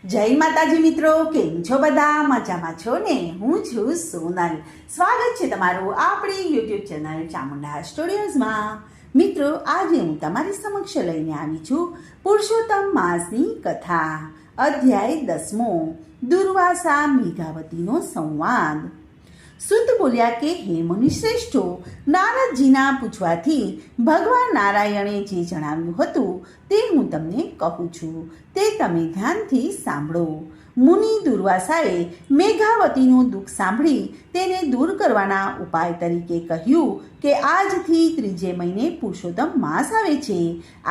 જય માતાજી મિત્રો, કેમ છો બધા? મજામાં છો ને? હું છું સોનલ. સ્વાગત છે તમારું આપણી યુટ્યુબ ચેનલ ચામુંડા સ્ટુડિયોઝમાં. મિત્રો, આજે હું તમારી સમક્ષ લઈને આવી છું પુરુષોત્તમ માસની કથા, અધ્યાય 10, દુર્વાસા મેઘાવતીનો સંવાદ. સુત બોલ્યા કે હે મુનિશ્રેષ્ઠો, નારદજીના પૂછવાથી ભગવાન નારાયણે જે જણાવ્યું હતું તે હું તમને કહું છું, તે તમે ધ્યાનથી સાંભળો. મુનિ દુર્વાસાએ મેઘાવતીનું દુઃખ સાંભળી તેને દૂર કરવાના ઉપાય તરીકે કહ્યું કે આજથી 3 મહિને પુરુષોત્તમ માસ આવે છે.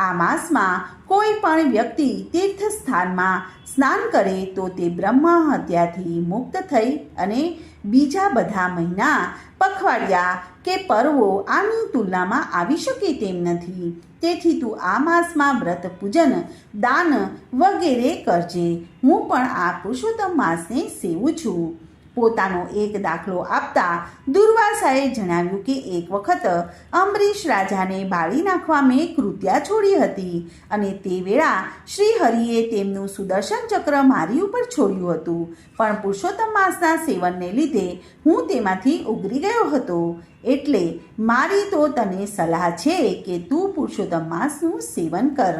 આ માસમાં કોઈ પણ વ્યક્તિ તીર્થસ્થાનમાં સ્નાન કરે તો તે બ્રહ્મ હત્યાથી મુક્ત થઈ અને બીજા બધા મહિના, પખવાડિયા કે પર્વો આની તુલનામાં આવી શકે તેમ નથી. તેથી તું આ માસમાં વ્રત, પૂજન, દાન વગેરે કરજે. હું પણ આ પુરુષોત્તમ માસને સેવું છું. પોતાનો એક દાખલો આપતા દુર્વાસાએ જણાવ્યું કે એક વખત અંબરીશ રાજાને બાળી નાખવા મેં કૃત્યા છોડી હતી અને તે વેળા શ્રી હરિએ તેમનું સુદર્શન ચક્ર મારી ઉપર છોડ્યું હતું, પણ પુરુષોત્તમ માસના સેવનને લીધે હું તેમાંથી ઉગરી ગયો હતો. એટલે મારી તો તને સલાહ છે કે તું પુરુષોત્તમ માસનું સેવન કર.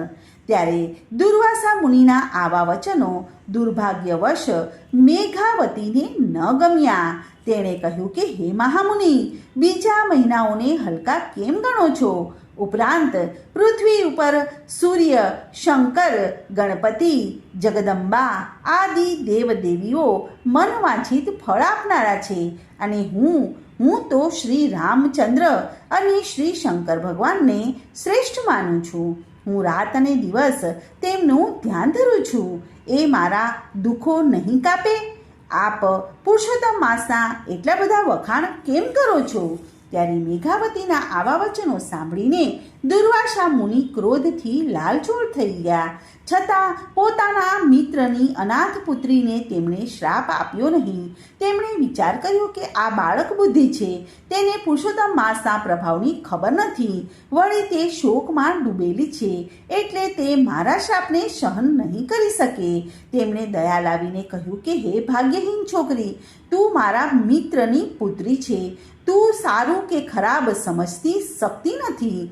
ત્યારે દુર્વાસા મુનિના આવા વચનો દુર્ભાગ્યવશ મેઘાવતીને ન ગમ્યા. તેણે કહ્યું કે હે મહામુનિ, બીજા મહિનાઓને હલકા કેમ ગણો છો? ઉપરાંત પૃથ્વી ઉપર સૂર્ય, શંકર, ગણપતિ, જગદંબા આદિ દેવદેવીઓ મનવાંછિત ફળ આપનારા છે અને હું તો શ્રી રામચંદ્ર અને શ્રી શંકર ભગવાનને શ્રેષ્ઠ માનું છું. હું રાત અને દિવસ તેમનું ધ્યાન ધરું છું. એ મારા દુઃખો નહીં કાપે? આપ પુરુષોત્તમ માસના એટલા બધા વખાણ કેમ કરો છો? ત્યારે મેઘાવતીના આવા વચનો સાંભળીને દુર્વાસા મુનિ ક્રોધથી લાલચોળ થઈ ગયા. છતાં પોતાના મિત્રની અનાથ પુત્રીને તેમણે શ્રાપ આપ્યો નહીં. તેમણે વિચાર કર્યો કે આ બાળક બુદ્ધિ છે, તેને પુરુષોત્તમ માસના પ્રભાવની ખબર નથી, વળી તે શોકમાં ડૂબેલી છે, એટલે તે મારા શ્રાપને સહન નહીં કરી શકે. તેમણે દયા લાવીને કહ્યું કે હે ભાગ્યહીન છોકરી, તું મારા મિત્રની પુત્રી છે. તું સારું કે ખરાબ સમજતી શકતી નથી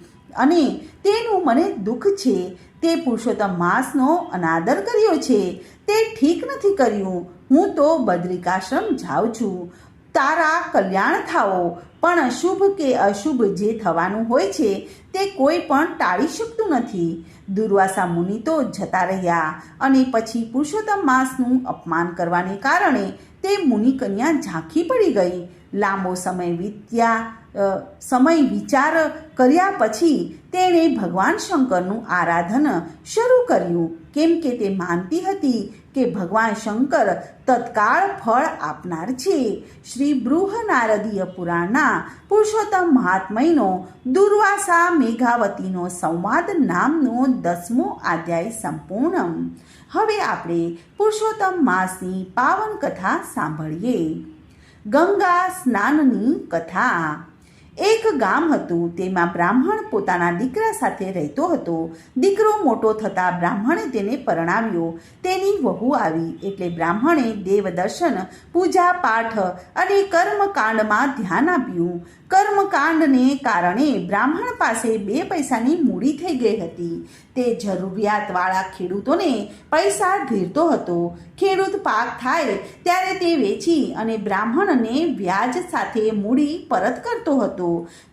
અને તેનું મને દુઃખ છે. તે પુરુષોત્તમ માસનો અનાદર કર્યો છે, તે ઠીક નથી કર્યું. હું તો બદ્રિકાશ્રમ જાઉં છું. તારા કલ્યાણ થાઓ, પણ શુભ કે અશુભ જે થવાનું હોય છે તે કોઈ પણ ટાળી શકતું નથી. દુર્વાસા મુનિ તો જતા રહ્યા અને પછી પુરુષોત્તમ માસનું અપમાન કરવાને કારણે તે મુનિકન્યા ઝાંખી પડી ગઈ. લાંબો સમય વિચાર કર્યા પછી તેણે ભગવાન શંકરનું આરાધન શરૂ કર્યું, કેમ કે તે માનતી હતી કે ભગવાન શંકર તત્કાળ ફળ આપનાર છે. શ્રી બૃહનારદીય પુરાણના પુરુષોત્તમ મહાત્મયનો દુર્વાસા મેઘાવતીનો સંવાદ નામનો 10મો અધ્યાય સંપૂર્ણ. હવે આપણે પુરુષોત્તમ માસની પાવન કથા સાંભળીએ. ગંગા સ્નાનની કથા. એક ગામ હતું, તેમાં બ્રાહ્મણ પોતાના દીકરા સાથે રહેતો હતો. દીકરો મોટો થતાં બ્રાહ્મણે તેને પરણાવ્યો. તેની વહુ આવી એટલે બ્રાહ્મણે દેવદર્શન, પૂજા પાઠ અને કર્મકાંડમાં ધ્યાન આપ્યું. કર્મકાંડને કારણે બ્રાહ્મણ પાસે 2 પૈસાની મૂડી થઈ ગઈ હતી. તે જરૂરિયાતવાળા ખેડૂતોને પૈસા ધીરતો હતો. ખેડૂત પાક થાય ત્યારે તે વેચી અને બ્રાહ્મણને વ્યાજ સાથે મૂડી પરત કરતો હતો.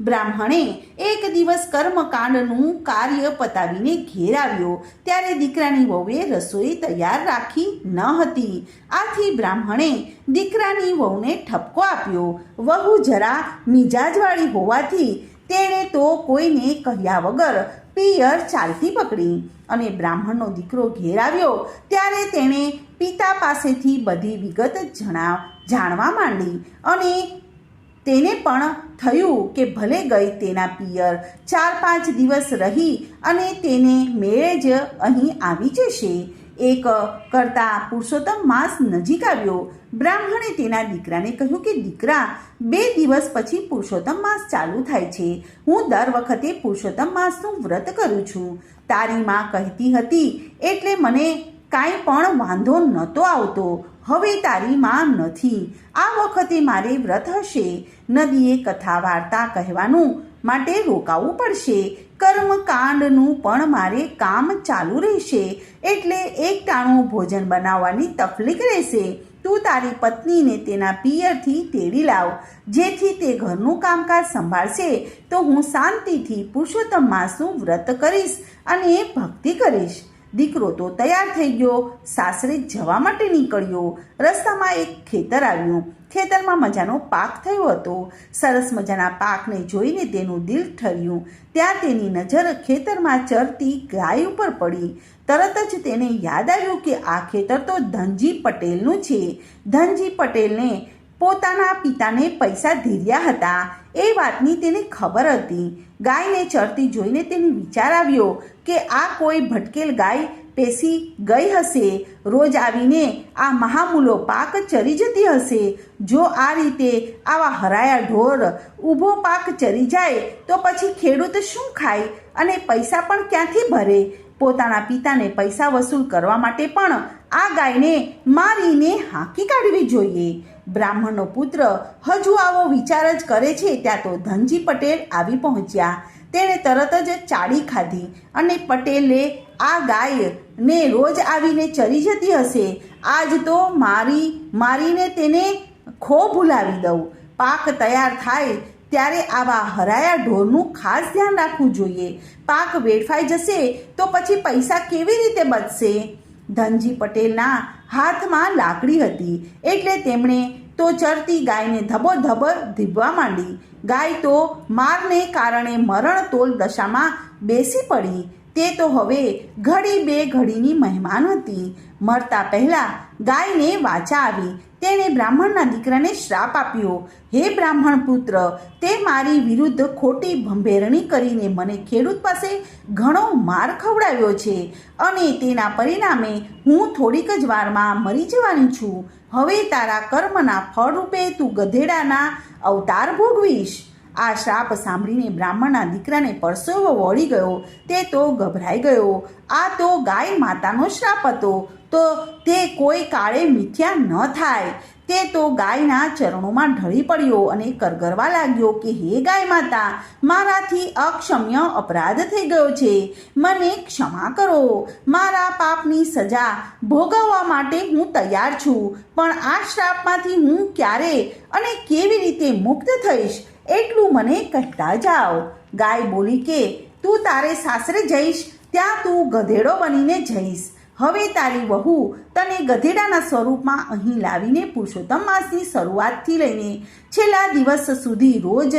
બ્રાહ્મણે એક દિવસ કર્મકાંડનું કાર્ય પતાવીને ઘેર આવ્યો ત્યારે દીકરાની વહુએ રસોઈ તૈયાર રાખી ન હતી. આથી બ્રાહ્મણે દીકરાની વહુને ઠપકો આપ્યો. વહુ જરા મિજાજવાળી હોવાથી તેણે તો કોઈને કહ્યા વગર પિયર ચાલતી પકડી અને બ્રાહ્મણનો દીકરો ઘેર આવ્યો ત્યારે તેણે પિતા પાસેથી બધી વિગત જાણવા માંડી અને તેને પણ થયું કે ભલે ગઈ તેના પિયર 4-5 દિવસ રહી અને તેને મેળે જ અહીં આવી જશે. એક કરતાં પુરુષોત્તમ માસ નજીક આવ્યો. બ્રાહ્મણે તેના દીકરાને કહ્યું કે દીકરા, 2 દિવસ પછી પુરુષોત્તમ માસ ચાલુ થાય છે. હું દર વખતે પુરુષોત્તમ માસનું વ્રત કરું છું. તારી માં કહેતી હતી એટલે મને કાંઈ પણ વાંધો નહોતો આવતો. હવે તારી માં નથી. આ વખતે મારે વ્રત હશે. નદીએ કથા વાર્તા કહેવાનું માટે રોકાવું પડશે. કર્મકાંડનું પણ મારે કામ ચાલુ રહેશે. એટલે એકટાણું ભોજન બનાવવાની તકલીફ રહેશે. તું તારી પત્નીને તેના પિયરથી તેડી લાવ, જેથી તે ઘરનું કામકાજ સંભાળશે. તો હું શાંતિથી પુરુષોત્તમ માસનું વ્રત કરીશ અને ભક્તિ કરીશ. દીકરો તો તૈયાર થઈ ગયો, સાસરે જવા માટે નીકળ્યો. રસ્તામાં એક ખેતર આવ્યું. ખેતરમાં મજાનો પાક થયો હતો. સરસ મજાના પાકને જોઈને તેનું દિલ ઠર્યું. ત્યાં તેની નજર ખેતરમાં ચરતી ગાય ઉપર પડી. તરત જ તેને યાદ આવ્યું કે આ ખેતર તો ધનજી પટેલનું છે. ધનજી પટેલને પોતાના પિતાને પૈસા ધીર્યા હતા એ વાતની તેને ખબર હતી. ગાયને ચરતી જોઈને તેને વિચાર આવ્યો કે આ કોઈ ભટકેલ ગાય પેસી ગઈ હશે. રોજ આવીને આ મહામૂલો પાક ચરી જતી હશે. જો આ રીતે આવા હરાયા ઢોર ઊભો પાક ચરી જાય તો પછી ખેડૂત શું ખાય અને પૈસા પણ ક્યાંથી ભરે? પોતાના પિતાને પૈસા વસૂલ કરવા માટે પણ આ ગાયને મારીને હાંકી કાઢવી જોઈએ. બ્રાહ્મણનો પુત્ર હજુ આવો વિચાર જ કરે છે ત્યાં તો ધનજી પટેલ આવી પહોંચ્યા. તેણે તરત જ ચાડી ખાધી અને પટેલે આ ગાયને રોજ આવીને ચરી જતી હશે. આજ તો મારીને તેને ખો ભૂલાવી દઉં. પાક તૈયાર થાય ત્યારે આવા હરાયા ઢોરનું ખાસ ધ્યાન રાખવું જોઈએ. પાક વેડફાઈ જશે તો પછી પૈસા કેવી રીતે બચશે? ધનજી પટેલના હાથમાં લાકડી હતી એટલે તેમણે તો ચરતી ગાયને ધબોધબ ધીબવા માંડી. ગાય તો મારને કારણે મરણતોલ દશામાં બેસી પડી. તે તો હવે ઘડી બે ઘડીની મહેમાન હતી. મરતા પહેલા ગાયને વાચા આવી. તેણે બ્રાહ્મણના દીકરાને શ્રાપ આપ્યો, હે બ્રાહ્મણ પુત્ર, તે મારી વિરુદ્ધ ખોટી ભંભેરણી કરીને મને ખેડૂત પાસે ઘણો માર ખવડાવ્યો છે અને તેના પરિણામે હું થોડીક જ વારમાં મરી જવાની છું. હવે તારા કર્મના ફળ રૂપે તું ગધેડાના અવતાર ભોગવીશ. આ શ્રાપ સાંભળીને બ્રાહ્મણના દીકરાને પરસેવો વળી ગયો. તે તો ગભરાઈ ગયો. આ તો ગાય માતાનો શ્રાપ હતો, તો તે કોઈ કાળે મિથ્યા ન થાય. તે તો ગાયના ચરણોમાં ઢળી પડ્યો અને કરગરવા લાગ્યો કે હે ગાય માતા, મારાથી અક્ષમ્ય અપરાધ થઈ ગયો છે. મને ક્ષમા કરો. મારા પાપની સજા ભોગવવા માટે હું તૈયાર છું, પણ આ શ્રાપમાંથી હું ક્યારે અને કેવી રીતે મુક્ત થઈશ એટલું મને કહેતા જાઓ. ગાય બોલી કે તું તારે સાસરે જઈશ ત્યાં તું ગધેડો બનીને જઈશ. હવે તારી વહુ તને ગધેડાના સ્વરૂપમાં અહીં લાવીને પુરુષોત્તમ માસની શરૂઆતથી લઈને છેલ્લા દિવસ સુધી રોજ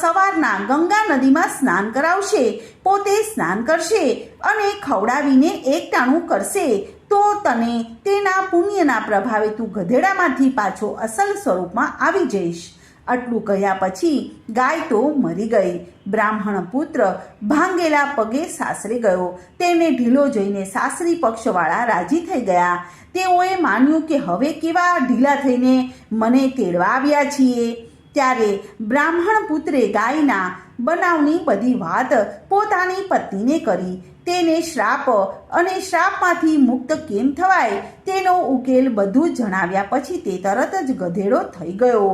સવારના ગંગા નદીમાં સ્નાન કરાવશે. પોતે સ્નાન કરશે અને ખવડાવીને એકટાણું કરશે. તો તને તેના પુણ્યના પ્રભાવે તું ગધેડામાંથી પાછો અસલ સ્વરૂપમાં આવી જઈશ. આટલું કહ્યા પછી ગાય તો મરી ગઈ. બ્રાહ્મણ પુત્ર ભાંગેલા પગે સાસરે ગયો. તેને ઢીલો જોઈને સાસરી પક્ષવાળા રાજી થઈ ગયા. તેઓએ માન્યું કે હવે કેવા ઢીલા થઈને મને તેડવા આવ્યા છીએ. ત્યારે બ્રાહ્મણ પુત્રે ગાયના બનાવની બધી વાત પોતાની પત્નીને કરી. તેને શ્રાપ અને શ્રાપમાંથી મુક્ત કેમ થવાય તેનો ઉકેલ બધું જણાવ્યા પછી તે તરત જ ગધેડો થઈ ગયો.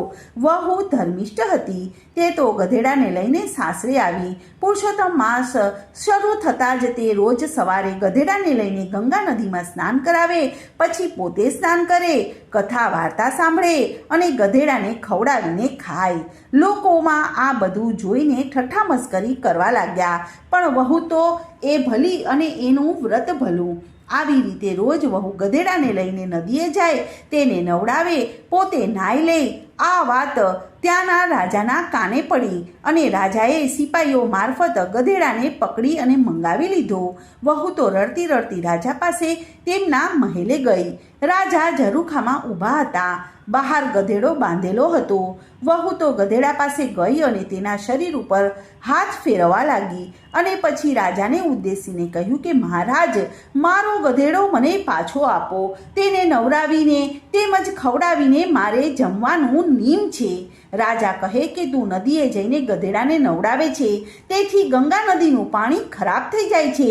વહુ ધર્મિષ્ઠ હતી. તે તો ગધેડાને લઈને સાસરે આવી. પુરુષોત્તમ માસ શરૂ થતાં જ તે રોજ સવારે ગધેડાને લઈને ગંગા નદીમાં સ્નાન કરાવે, પછી પોતે સ્નાન કરે, કથા વાર્તા સાંભળે અને ગધેડાને ખવડાવીને ખાય. લોકોમાં આ બધું જોઈને ઠઠ્ઠા મસ્કરી કરવા લાગ્યા, પણ વહુ તો એ ભલી અને એનું વ્રત ભલું. આવી રીતે રોજ વહુ ગધેડાને લઈને નદીએ જાય, તેને નવડાવે, પોતે નાહી લે. આ વાત ત્યાંના રાજાના કાને પડી અને રાજાએ સિપાઈઓ મારફત ગધેડાને પકડી અને મંગાવી લીધો. વહુ તો રડતી રડતી રાજા પાસે તેમના મહેલે ગઈ. રાજા ઝરૂખામાં ઊભા હતા. બહાર ગધેડો બાંધેલો હતો. વહુ તો ગધેડા પાસે ગઈ અને તેના શરીર ઉપર હાથ ફેરવવા લાગી અને પછી રાજાને ઉદ્દેશીને કહ્યું કે મહારાજ, મારો ગધેડો મને પાછો આપો. તેને નવરાવીને તેમજ ખવડાવીને મારે જમવાનું નિયમ છે. રાજા કહે કે તું નદીએ જઈને ગધેડાને નવડાવે છે, તેથી ગંગા નદીનું પાણી ખરાબ થઈ જાય છે.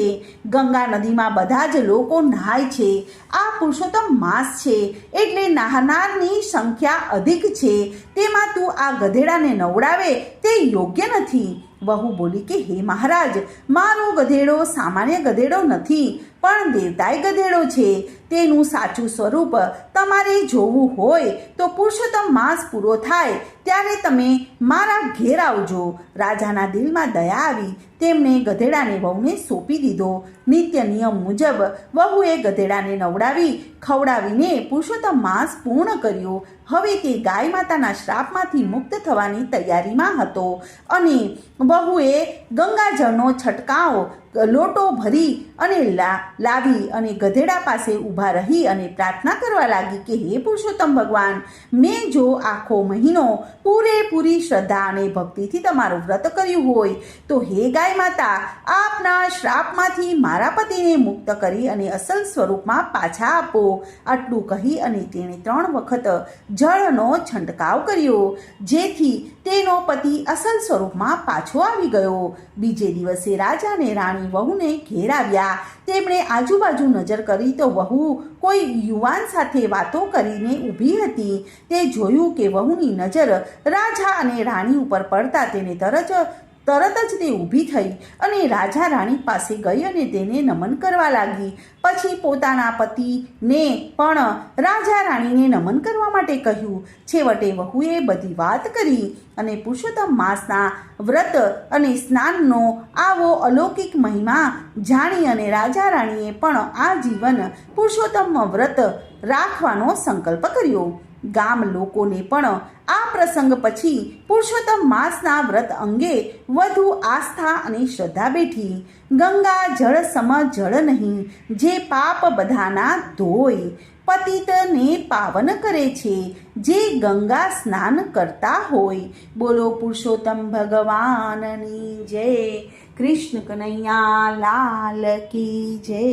ગંગા નદીમાં બધા જ લોકો નહાય છે. આ પુરુષોત્તમ માસ છે, એટલે નહાનારની સંખ્યા અધિક છે. તેમાં તું આ ગધેડાને નવડાવે તે યોગ્ય નથી. વહુ બોલી કે હે મહારાજ, મારો ગધેડો સામાન્ય ગધેડો નથી, પણ દેવતાય ગધેડો છે. તેનું સાચું સ્વરૂપ તમારે જોવું હોય તો પુરુષોત્તમ માસ પૂરો થાય ત્યારે તમે મારા ઘેર આવજો. રાજાના દિલમાં દયા આવી તેમણે ગધેડાને વહુને સોંપી દીધો. નિત્ય નિયમ મુજબ વહુએ ગધેડાને નવડાવી ખવડાવીને પુરુષોત્તમ માસ પૂર્ણ કર્યો. હવે તે ગાય માતાના શ્રાપમાંથી મુક્ત થવાની તૈયારીમાં હતો અને વહુએ ગંગાજળનો છંટકાવ લોટો ભરી અને લાવી અને ગધેડા પાસે ઊભા રહી અને પ્રાર્થના કરવા લાગી કે હે પુરુષોત્તમ ભગવાન, મેં જો આખો મહિનો પૂરેપૂરી શ્રદ્ધા અને ભક્તિથી તમારું વ્રત કર્યું હોય તો હે ગાય માતા, આપના શ્રાપમાંથી મારા પતિને મુક્ત કરી અને અસલ સ્વરૂપમાં પાછા આપો. આટલું કહી અને તેણે 3 વખત જળનો છંટકાવ કર્યો, જેથી તેનો પતિ અસલ સ્વરૂપમાં પાછો આવી ગયો. બીજે દિવસે રાજા અને રાણી વહુને ઘેર આવ્યા. તેમણે આજુબાજુ નજર કરી તો વહુ કોઈ યુવાન સાથે વાતો કરીને ઊભી હતી. તે જોયું કે વહુની નજર રાજા અને રાણી ઉપર પડતા તેને તરત જ તે ઊભી થઈ અને રાજા રાણી પાસે ગઈ અને તેને નમન કરવા લાગી. પછી પોતાના પતિને પણ રાજા રાણીને નમન કરવા માટે કહ્યું. છેવટે વહુએ બધી વાત કરી અને પુરુષોત્તમ માસના વ્રત અને સ્નાનનો આવો અલૌકિક મહિમા જાણી અને રાજા રાણીએ પણ આ જીવન પુરુષોત્તમ વ્રત રાખવાનો સંકલ્પ કર્યો. ગામ લોકોને પણ આ પ્રસંગ પછી પુરુષોત્તમ માસના વ્રત અંગે વધુ આસ્થા અને શ્રદ્ધા બેઠી. ગંગા જળ સમ જળ નહીં, જે પાપ બધાના ધોય. પતિતને પાવન કરે છે, જે ગંગા સ્નાન કરતા હોય. બોલો પુરુષોત્તમ ભગવાનની જય. કૃષ્ણ કનૈયા લાલ કી જય.